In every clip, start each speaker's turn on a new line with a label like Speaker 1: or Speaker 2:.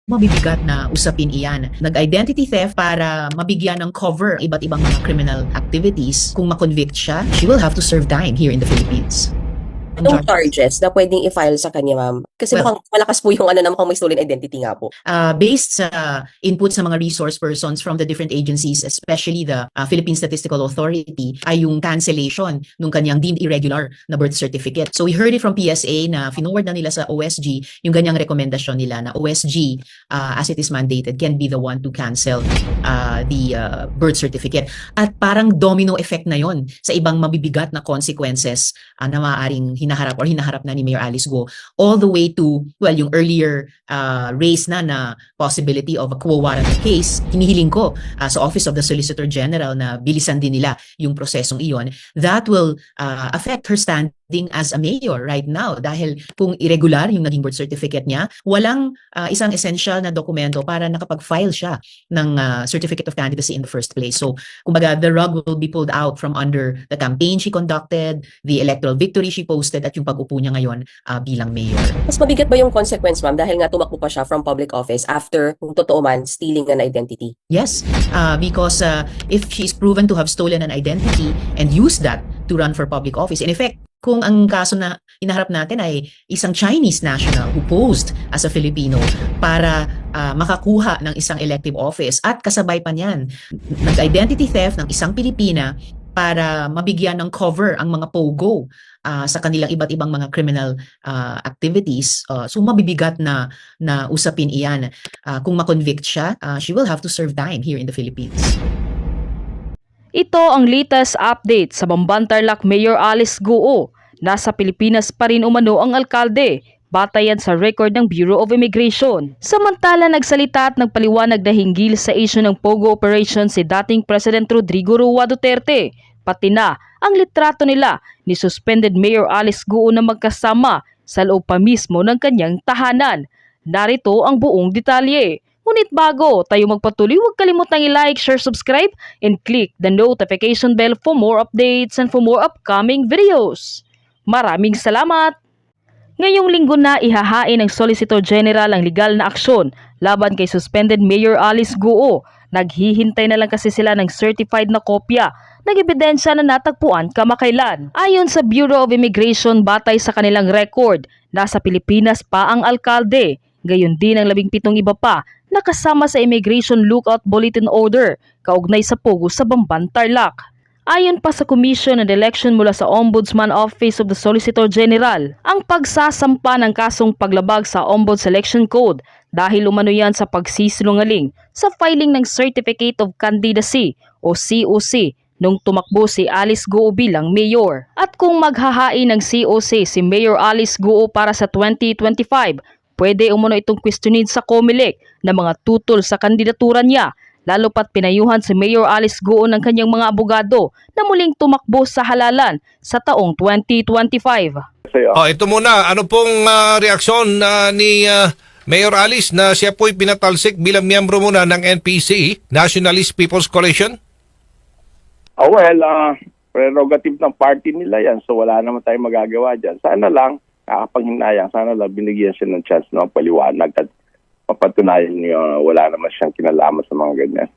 Speaker 1: Mabibigat na usapin iyan. Nag-identity theft para mabigyan ng cover iba't ibang mga criminal activities. Kung makonvict siya, she will have to serve time here in the Philippines.
Speaker 2: Anong charges na pwedeng i-file sa kanya, ma'am? Kasi mukhang malakas po yung mukhang may stolen identity nga po.
Speaker 1: Based sa input sa mga resource persons from the different agencies, especially the Philippine Statistical Authority, ay yung cancellation ng kanyang deemed irregular na birth certificate. So we heard it from PSA na finoward na nila sa OSG yung ganyang rekomendasyon nila na OSG, as it is mandated, can be the one to cancel the birth certificate. At parang domino effect na yon sa ibang mabibigat na consequences na maaaring hinaharap na ni Mayor Alice Go, all the way to, well, yung earlier raise na possibility of a quo warranto case. Hinihiling ko sa Office of the Solicitor General na bilisan din nila yung prosesong iyon. That will affect her standing as a mayor right now, dahil kung irregular yung naging birth certificate niya, walang isang essential na dokumento para nakapag-file siya ng certificate of candidacy in the first place. So, kumbaga, the rug will be pulled out from under the campaign she conducted, the electoral victory she posted, at yung pag-upo niya ngayon bilang mayor.
Speaker 2: Mas mabigat ba yung consequence, ma'am, dahil nga tumakbo pa siya from public office after, kung totoo man, stealing an identity?
Speaker 1: Yes, because if she is proven to have stolen an identity and used that to run for public office, in effect, kung ang kaso na inaharap natin ay isang Chinese national who posed as a Filipino para makakuha ng isang elective office, at kasabay pa niyan, nag-identity theft ng isang Pilipina para mabigyan ng cover ang mga POGO sa kanilang iba't ibang mga criminal activities. So mabibigat na usapin iyan. Kung makonvict siya, she will have to serve time here in the Philippines.
Speaker 3: Ito ang latest update sa Bamban-Tarlac Mayor Alice Go. Nasa Pilipinas pa rin umano ang alkalde, batayan sa record ng Bureau of Immigration. Samantala nagsalita at nagpaliwanag na hinggil sa issue ng POGO operation si dating President Rodrigo Roa Duterte, pati na ang litrato nila ni suspended Mayor Alice Go na magkasama sa loob pa mismo ng kanyang tahanan. Narito ang buong detalye. Ngunit bago tayo magpatuloy, huwag kalimutang i-like, share, subscribe, and click the notification bell for more updates and for more upcoming videos. Maraming salamat! Ngayong linggo na ihahain ng Solicitor General ang legal na aksyon laban kay suspended Mayor Alice Go. Naghihintay na lang kasi sila ng certified na kopya ng ebidensya na natagpuan kamakailan. Ayon sa Bureau of Immigration, batay sa kanilang record, nasa Pilipinas pa ang alkalde. Gayon din ang 17 iba pa nakasama sa Immigration Lookout Bulletin Order kaugnay sa POGO sa Bamban-Tarlac. Ayon pa sa Commission and Election mula sa Ombudsman Office of the Solicitor General, ang pagsasampa ng kasong paglabag sa Ombuds Election Code dahil umano yan sa pagsisinungaling sa filing ng Certificate of Candidacy o COC nung tumakbo si Alice Go bilang mayor. At kung maghahain ng COC si Mayor Alice Go para sa 2025, pwede umano itong questionin sa COMELEC na mga tutol sa kandidatura niya, lalo pat pinayuhan si Mayor Alice Go ng kanyang mga abogado na muling tumakbo sa halalan sa taong 2025.
Speaker 4: Ito muna, ano pong reaksyon ni Mayor Alice na siya po'y pinatalsik bilang miyembro muna ng NPC, Nationalist People's Coalition?
Speaker 5: Prerogative ng party nila yan, so wala naman tayong magagawa dyan. Sana lang, nakapanghinayang, sana lang binigyan siya ng chance na paliwanag at papatunayan niyo wala naman siyang kinalaman sa mga ganyan.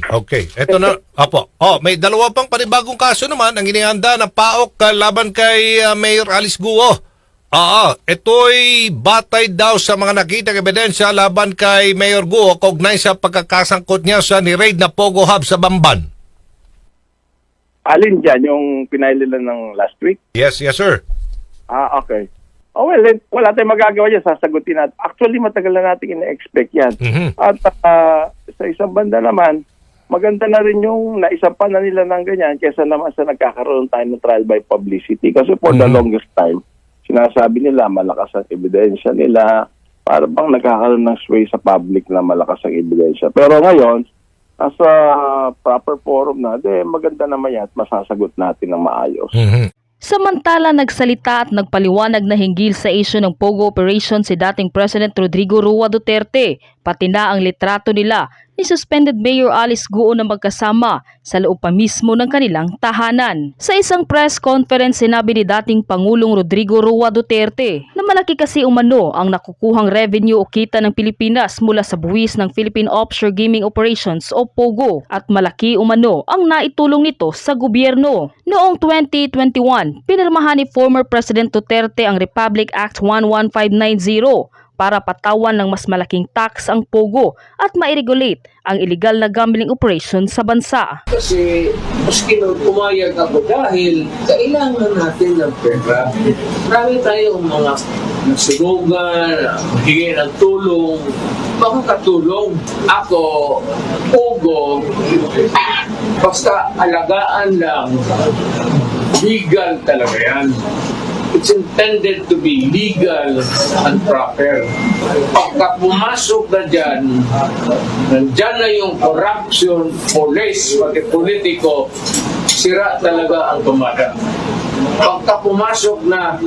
Speaker 4: Okay. Ito na. Apo. May dalawa pang panibagong kaso naman ang inihanda ng PAOK laban kay Mayor Alice Go. Ito'y batay daw sa mga nakitang ebidensya laban kay Mayor Go kaugnay sa pagkakasangkot niya sa ni-raid na POGO Hub sa Bamban.
Speaker 5: Alin dyan? Yung pinaililan ng last week?
Speaker 4: Yes, sir.
Speaker 5: Okay. Wala tayong magagawa dyan. Sasagutin natin. Actually, matagal na natin ina-expect yan. At sa isang banda naman, maganda na rin yung naisampan na nila ng ganyan kaysa naman sa nagkakaroon tayo ng trial by publicity. Kasi for the longest time, sinasabi nila malakas ang ebidensya nila. Para bang nagkakaroon ng sway sa public na malakas ang ebidensya. Pero ngayon, nasa proper forum na, maganda naman yan at masasagot natin ng maayos.
Speaker 3: Samantala nagsalita at nagpaliwanag na hinggil sa issue ng POGO operation si dating President Rodrigo Roa Duterte, pati na ang litrato nila ni suspended Mayor Alice Guo na magkasama sa loob pa mismo ng kanilang tahanan. Sa isang press conference, sinabi ni dating Pangulong Rodrigo Roa Duterte na malaki kasi umano ang nakukuhang revenue o kita ng Pilipinas mula sa buwis ng Philippine Offshore Gaming Operations o POGO at malaki umano ang naitulong nito sa gobyerno. Noong 2021, pinirmahan ni former President Duterte ang Republic Act 11590 para patawan ng mas malaking tax ang POGO at ma-regulate ang illegal na gambling operation sa bansa.
Speaker 6: Kasi maski nung pumayag ako dahil kailangan natin ng pera. Marami tayong mga nasurugan, hingi ng tulong, makakatulong. Ako, POGO, basta alagaan lang, legal talaga yan. It's intended to be legal and proper. Pagka pumasok na dyan, nandyan na yung corruption, police, pati politiko, sira talaga ang tumada. Pagka pumasok na,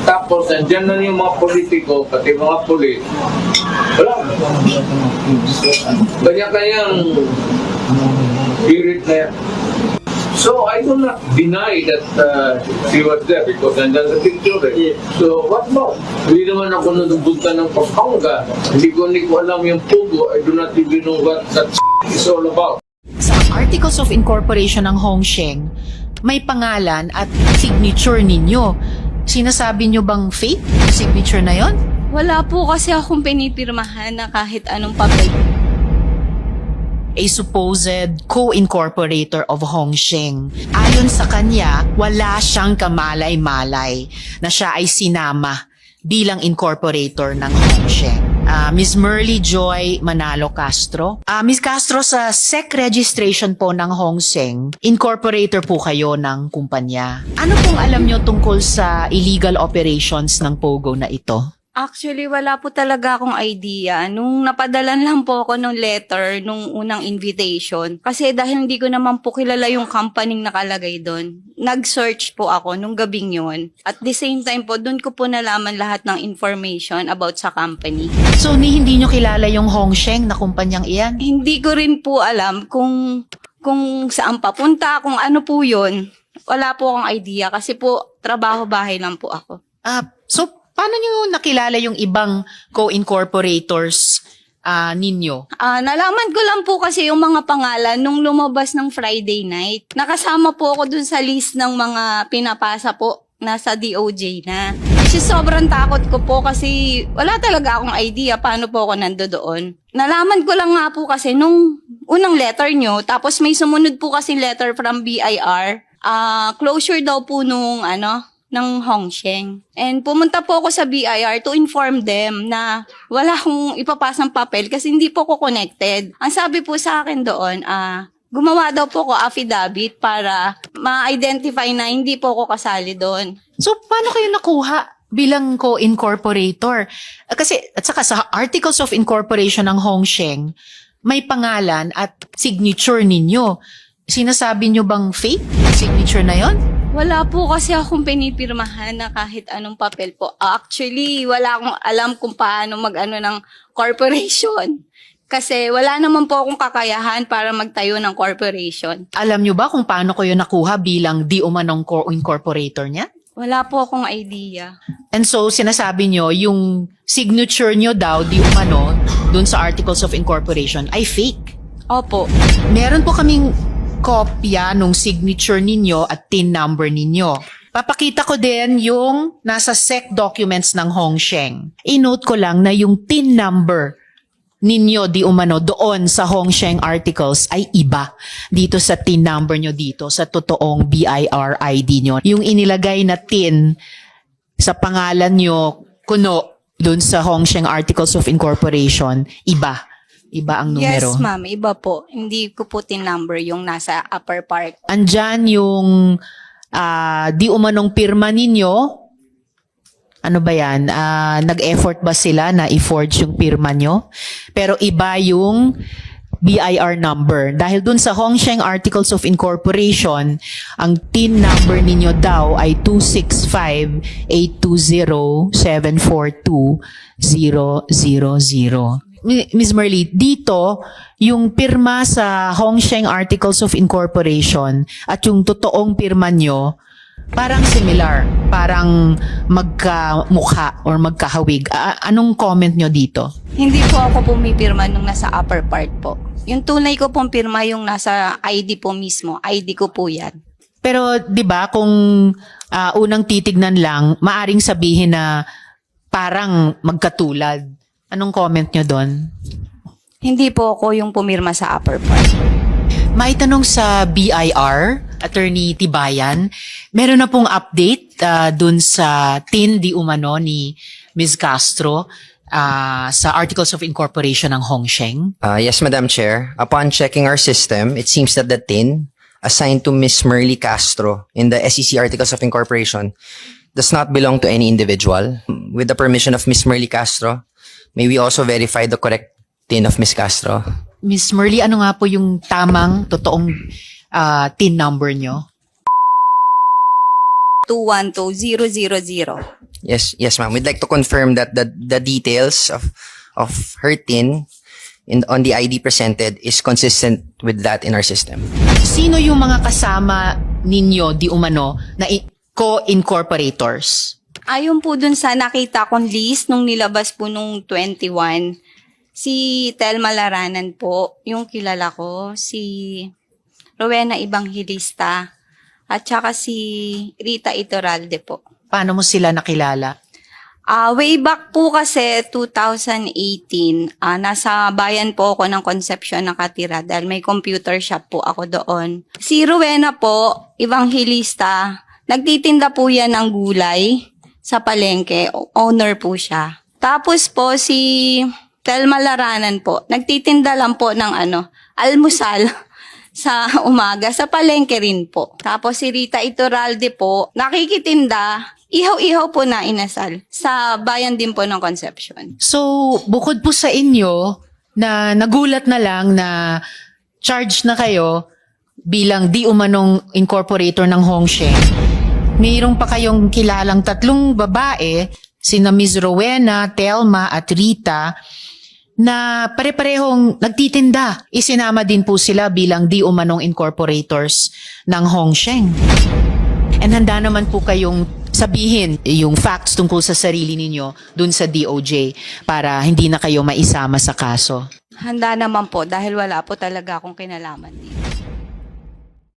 Speaker 6: tapos nandyan na yung mga politiko, pati mga pulis, wala. Kanya-kanyang spirit na yan. So I do not deny that she was there because nandyan sa picture eh. So what more? Hindi naman ako nadubutan ng Pampanga. Hindi ko alam yung POGO. I do not even know what that is all about.
Speaker 1: Sa Articles of Incorporation ng Hongsheng, may pangalan at signature ninyo. Sinasabi nyo bang fake signature na yon?
Speaker 7: Wala po kasi akong pinipirmahan na kahit anong papel.
Speaker 1: A supposed co-incorporator of Hongsheng. Ayon sa kanya, wala siyang kamalay-malay na siya ay sinama bilang incorporator ng Hongsheng. Ms. Merly Joy Manalo Castro. Ms. Castro, sa SEC registration po ng Hongsheng, incorporator po kayo ng kumpanya. Ano pong alam nyo tungkol sa illegal operations ng POGO na ito?
Speaker 7: Actually, wala po talaga akong idea. Nung napadalan lang po ako ng letter, nung unang invitation, kasi dahil hindi ko naman po kilala yung company nakalagay doon, nag-search po ako nung gabing yun. At the same time po, doon ko po nalaman lahat ng information about sa company.
Speaker 1: So, hindi nyo kilala yung Hongsheng na kumpanyang iyan?
Speaker 7: Hindi ko rin po alam kung saan papunta, kung ano po yun. Wala po akong idea kasi po, trabaho-bahay lang po ako.
Speaker 1: So, paano nyo nakilala yung ibang co-incorporators ninyo?
Speaker 7: Nalaman ko lang po kasi yung mga pangalan nung lumabas ng Friday night. Nakasama po ako dun sa list ng mga pinapasa po nasa DOJ na. Kasi sobrang takot ko po kasi wala talaga akong idea paano po ako nandoon. Nalaman ko lang nga po kasi nung unang letter nyo, tapos may sumunod po kasi letter from BIR. Closure daw po nung ng Hongsheng. And pumunta po ako sa BIR to inform them na wala akong ipapasang papel kasi hindi po ko connected. Ang sabi po sa akin doon, gumawa daw po ko affidavit para ma-identify na hindi po ko kasali doon.
Speaker 1: So, paano kayo nakuha bilang co-incorporator? Kasi, at saka sa Articles of Incorporation ng Hongsheng, may pangalan at signature ninyo. Sinasabi nyo bang fake signature na yon?
Speaker 7: Wala po kasi akong pinipirmahan na kahit anong papel po. Actually, wala akong alam kung paano mag-ano ng corporation. Kasi wala naman po akong kakayahan para magtayo ng corporation.
Speaker 1: Alam nyo ba kung paano kayo nakuha bilang di umanong co-incorporator niya?
Speaker 7: Wala po akong idea.
Speaker 1: And so, sinasabi nyo, yung signature nyo daw, di umano, dun sa Articles of Incorporation, ay fake.
Speaker 7: Opo.
Speaker 1: Meron po kaming kopya nung signature ninyo at TIN number ninyo. Papakita ko din yung nasa SEC documents ng Hongsheng. I-note ko lang na yung TIN number ninyo di umano doon sa Hongsheng articles ay iba dito sa TIN number nyo dito sa totoong BIR ID nyo. Yung inilagay na TIN sa pangalan nyo kuno doon sa Hongsheng Articles of Incorporation, iba ang numero.
Speaker 7: Yes, ma'am. Iba po. Hindi ko po tin-number yung nasa upper part.
Speaker 1: Andyan yung di umanong pirma ninyo. Ano ba yan? Nag-effort ba sila na i-forge yung pirma nyo? Pero iba yung BIR number. Dahil dun sa Hongsheng Articles of Incorporation, ang TIN number ninyo daw ay 265-820-742-000. Ms. Merly, dito, yung pirma sa Hongsheng Articles of Incorporation at yung totoong pirma nyo, parang similar, parang magkamukha or magkahawig. Anong comment nyo dito?
Speaker 7: Hindi po ako pumipirma nung nasa upper part po. Yung tunay ko pong pirma yung nasa ID po mismo. ID ko po yan.
Speaker 1: Pero 'di ba kung unang titignan lang, maaring sabihin na parang magkatulad. Anong comment nyo doon?
Speaker 7: Hindi po ako yung pumirma sa upper part.
Speaker 1: Maitanong sa BIR, Attorney Tibayan, meron na pong update dun sa tin di umano ni Ms. Castro sa Articles of Incorporation ng Hongsheng.
Speaker 8: Yes, Madam Chair. Upon checking our system, it seems that the TIN assigned to Ms. Merly Castro in the SEC Articles of Incorporation does not belong to any individual. With the permission of Ms. Merly Castro, may we also verify the correct TIN of Ms. Castro?
Speaker 1: Ms. Merly, ano nga po yung tamang, totoong tin number nyo?
Speaker 7: 212000.
Speaker 8: Yes, ma'am. We'd like to confirm that the details of her TIN on the ID presented is consistent with that in our system.
Speaker 1: Sino yung mga kasama ninyo di umano na co-incorporators?
Speaker 7: Ayon po dun sa nakita kong list nung nilabas po nung 21, si Telma Laranan po, yung kilala ko, si Rowena Evangelista, at saka si Rita Iturralde po.
Speaker 1: Paano mo sila nakilala?
Speaker 7: Way back po kasi 2018, nasa bayan po ako ng Concepcion nakatira dahil may computer shop po ako doon. Si Rowena po, Evangelista, nagtitinda po yan ng gulay sa palengke, owner po siya. Tapos po si Telma Laranan po, nagtitinda lang po ng almusal sa umaga, sa palengke rin po. Tapos si Rita Iturralde po, nakikitinda, ihaw-ihaw po na inasal sa bayan din po ng Concepcion.
Speaker 1: So, bukod po sa inyo, na nagulat na lang na charge na kayo bilang di umanong incorporator ng Hongsheng, mayroong pa kayong kilalang tatlong babae, sina Ms. Rowena, Telma at Rita, na pare-parehong nagtitinda. Isinama din po sila bilang di umanong incorporators ng Hongsheng. And handa naman po kayong sabihin yung facts tungkol sa sarili ninyo dun sa DOJ para hindi na kayo maisama sa kaso.
Speaker 7: Handa naman po dahil wala po talaga akong kinalaman dito.